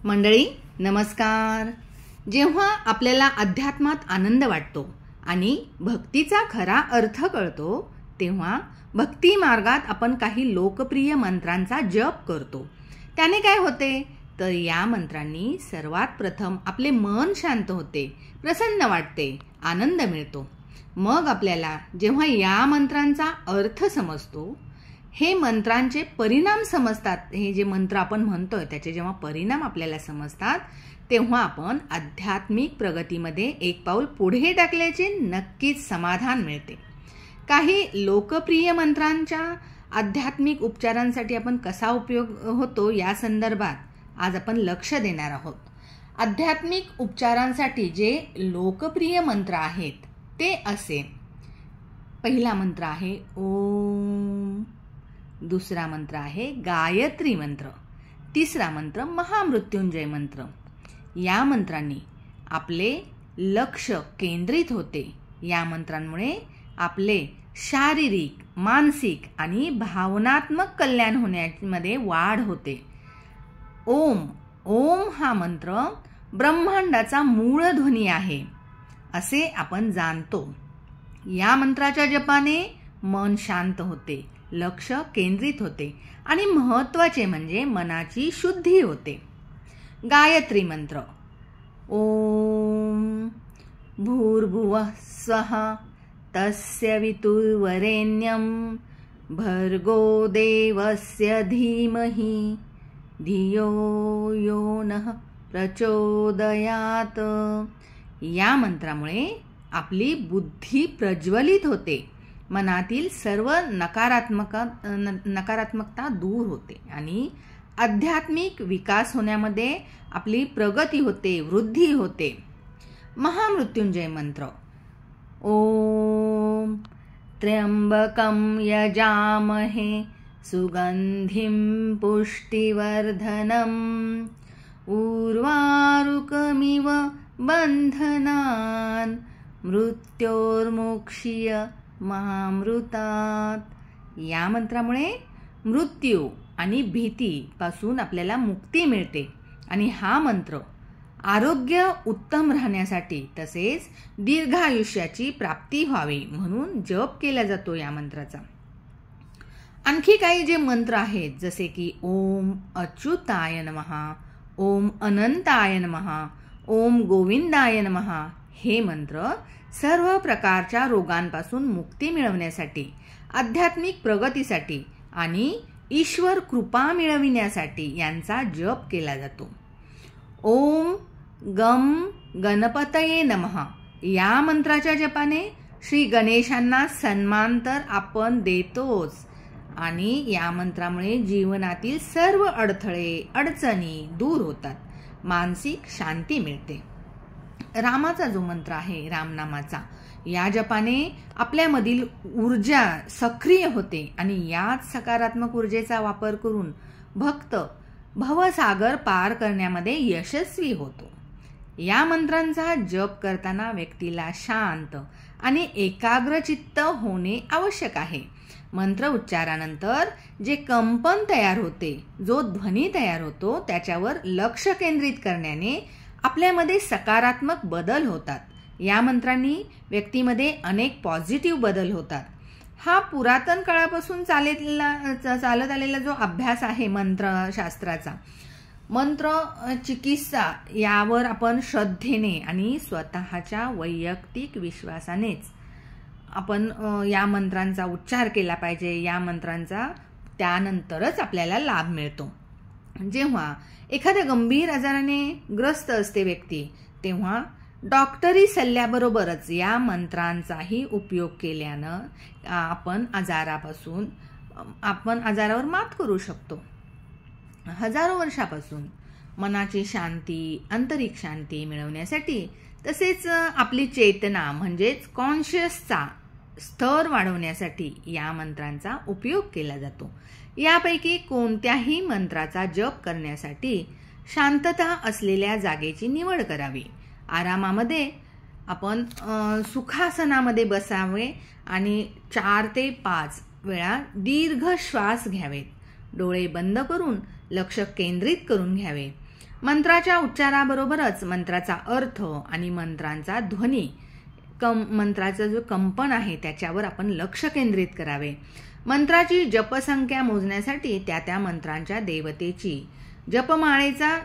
मंडळी नमस्कार. जेव्हा आपल्याला अध्यात्मात आनंद वाटतो आणि भक्तीचा खरा अर्थ कळतो तेव्हा भक्ती मार्गात आपण काही लोकप्रिय मंत्रांचा जप करतो. त्याने काय होते तर या मंत्रांनी सर्वात प्रथम आपले मन शांत होते, प्रसन्न वाटते, आनंद मिळतो. मग आपल्याला जेव्हा या मंत्रांचा अर्थ समजतो, हे मंत्रांचे परिणाम समजतात, हे जे मंत्र आपण म्हणतोय त्याचे जेव्हा परिणाम आपल्याला समजतात तेव्हा आपण आध्यात्मिक प्रगतीमध्ये एक पाऊल पुढे टाकल्याचे नक्कीच समाधान मिळते. काही लोकप्रिय मंत्रांच्या आध्यात्मिक उपचारांसाठी आपण कसा उपयोग होतो या संदर्भात आज आपण लक्ष देणार आहोत. आध्यात्मिक उपचारांसाठी जे लोकप्रिय मंत्र आहेत ते असे. पहिला मंत्र आहे ओम, दुसरा मंत्र आहे गायत्री मंत्र, तिसरा मंत्र महामृत्युंजय मंत्र. या मंत्रांनी आपले लक्ष केंद्रित होते. या मंत्रांमुळे आपले शारीरिक, मानसिक आणि भावनात्मक कल्याण होण्यामध्ये वाढ होते. ओम ओम हा मंत्र ब्रह्मांडाचा मूळ ध्वनी आहे असे आपण जाणतो. या मंत्राच्या जपाने मन शांत होते, लक्ष केंद्रित होते आणि महत्त्वाचे म्हणजे मनाची शुद्धी होते. गायत्री मंत्र ओम भूर्भुवः स्वः तस्य वितुर्वरेण्यं भर्गो देवस्य धीमहि धियो यो नः प्रचोदयात्. या मंत्रामुळे आपली बुद्धी प्रज्वलित होते, मनातील सर्व नकारात्मकता दूर होते आणि आध्यात्मिक विकास होण्यामध्ये आपली प्रगती होते, वृद्धी होते. महामृत्युंजय मंत्र ओम त्र्यंबकं यजामहे सुगंधिं पुष्टिवर्धनम् उर्वारुकमिव बंधनान् मृत्योर्मुक्षीय महामृतात. या मंत्रामुळे मृत्यू आणि भीती पासून आपल्याला मुक्ती मिळते आणि हा मंत्र आरोग्य उत्तम राहण्यासाठी तसेच दीर्घायुष्याची प्राप्ती व्हावी म्हणून जप केला जातो या मंत्राचा. आणखी काही जे मंत्र आहेत जसे की ओम अच्युताय नमः, ओम अनंताय नमः, ओम गोविंदाय नमः. हे मंत्र सर्व प्रकारच्या रोगांपासून मुक्ती मिळवण्यासाठी, आध्यात्मिक प्रगतीसाठी आणि ईश्वर कृपा मिळविण्यासाठी यांचा जप केला जातो. ओम गम गणपतये नमः. या मंत्राच्या जपाने श्री गणेशांना सन्मान तर आपण देतोच आणि या मंत्रामुळे जीवनातील सर्व अडथळे, अडचणी दूर होतात, मानसिक शांती मिळते. रामाचा जो मंत्र आहे रामनामाचा, या जपाने आपल्यामधील ऊर्जा सक्रिय होते आणि याच सकारात्मक ऊर्जेचा वापर करून भक्त भवसागर पार करण्यामध्ये यशस्वी होतो. या मंत्रांचा जप करताना व्यक्तीला शांत आणि एकाग्रचित्त होणे आवश्यक आहे. मंत्र उच्चारानंतर जे कंपन तयार होते, जो ध्वनी तयार होतो त्याच्यावर लक्ष केंद्रित करण्याने आपल्यामध्ये सकारात्मक बदल होतात. या मंत्रांनी व्यक्तीमध्ये अनेक पॉझिटिव्ह बदल होतात. हा पुरातन काळापासून चालत आलेला जो अभ्यास आहे मंत्रशास्त्राचा, मंत्र चिकित्सा यावर आपण श्रद्धेने आणि स्वतःच्या वैयक्तिक विश्वासानेच आपण या मंत्रांचा उच्चार केला पाहिजे. या मंत्रांचा त्यानंतरच आपल्याला लाभ मिळतो. जेव्हा एखाद्या गंभीर आजाराने ग्रस्त असते व्यक्ती तेव्हा डॉक्टरी सल्ल्याबरोबरच या मंत्रांचाही उपयोग केल्यानं आपण आजारावर मात करू शकतो. हजारो वर्षापासून मनाची शांती, आंतरिक शांती मिळवण्यासाठी तसेच आपली चेतना म्हणजेच कॉन्शियसचा स्तर वाढवण्यासाठी या मंत्रांचा उपयोग केला जातो. यापैकी कोणत्याही मंत्राचा जप करण्यासाठी शांतता असलेल्या जागेची निवड करावी. आरामामध्ये आपण सुखासनामध्ये बसावे आणि 4 ते 5 वेळा दीर्घ श्वास घ्यावेत. डोळे बंद करून लक्ष केंद्रित करून घ्यावे मंत्राच्या उच्चाराबरोबरच मंत्राचा अर्थ आणि मंत्रांचा ध्वनी मंत्राचा जो कंपन आहे त्याच्यावर आपण लक्ष केंद्रित करावे. मंत्राची जपसंख्या मोजण्यासाठी त्या मंत्रांच्या देवतेची जपमाळेचा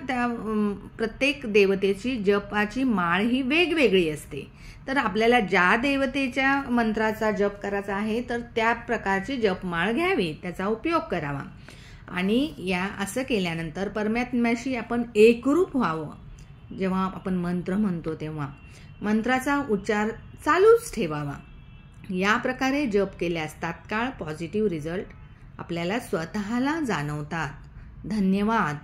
प्रत्येक देवतेची जपाची माळ ही वेगवेगळी असते. तर आपल्याला ज्या देवतेच्या मंत्राचा जप करायचा आहे तर त्या प्रकारची जपमाळ घ्यावी, त्याचा उपयोग करावा. आणि असं केल्यानंतर परमात्म्याशी आपण एकरूप व्हावं. जेव्हा आपण मंत्र म्हणतो तेव्हा मंत्राचा उच्चार चालूच ठेवावा. या प्रकारे जप केल्यास तात्काळ पॉझिटिव्ह रिझल्ट आपल्याला स्वतःला जाणवतात. धन्यवाद.